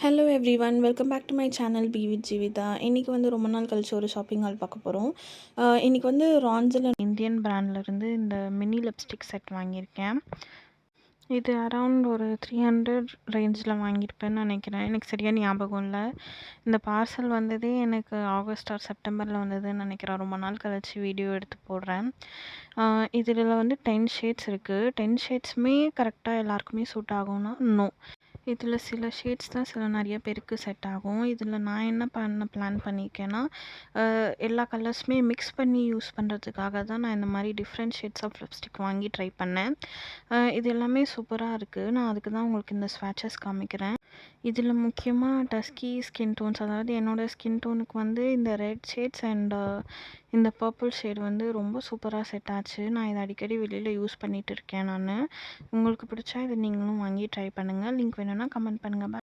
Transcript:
Hello everyone, welcome back to my channel be with Jeevitha. இன்றைக்கி வந்து ரொம்ப நாள் கழிச்சு ஒரு ஷாப்பிங் ஹால் பார்க்க போகிறோம். இன்றைக்கி வந்து ரான்ஸில் இந்தியன் பிராண்ட்லேருந்து இந்த மினி லிப்ஸ்டிக் செட் வாங்கியிருக்கேன். இது அரவுண்ட் ஒரு 300 ரேஞ்சில் வாங்கியிருப்பேன்னு நினைக்கிறேன். எனக்கு சரியாக ஞாபகம் இல்லை. இந்த பார்சல் வந்ததே எனக்கு ஆகஸ்ட் ஆர் செப்டம்பரில் வந்ததுன்னு நினைக்கிறேன். ரொம்ப நாள் கழிச்சு வீடியோ எடுத்து போடுறேன். இதில் வந்து 10 ஷேட்ஸ் இருக்குது. 10 ஷேட்ஸுமே கரெக்டாக எல்லாருக்குமே சூட் ஆகும்னா நோ. இதில் சில ஷேட்ஸ் தான் நிறைய பேருக்கு செட் ஆகும். இதில் நான் என்ன பிளான் பண்ணியிருக்கேன்னா, எல்லா கலர்ஸுமே மிக்ஸ் பண்ணி யூஸ் பண்ணுறதுக்காக தான் நான் இந்த மாதிரி டிஃப்ரெண்ட் ஷேட்ஸ் ஆஃப் லிப்ஸ்டிக் வாங்கி ட்ரை பண்ணேன். இது எல்லாமே சூப்பராக இருக்குது. நான் அதுக்கு தான் உங்களுக்கு இந்த ஸ்வாட்சஸ் காமிக்கிறேன். இதில் முக்கியமாக டஸ்கி ஸ்கின் டோன்ஸ், அதாவது என்னோடய ஸ்கின் டோனுக்கு வந்து இந்த ரெட் ஷேட்ஸ் அண்ட் இந்த பர்பிள் ஷேட் வந்து ரொம்ப சூப்பராக செட் ஆச்சு. நான் இதை அடிக்கடி வெளியில் யூஸ் பண்ணிகிட்டு இருக்கேன். உங்களுக்கு பிடிச்சா இதை நீங்களும் வாங்கி ட்ரை பண்ணுங்கள். லிங்க் வேணும்னா கமெண்ட் பண்ணுங்கள்.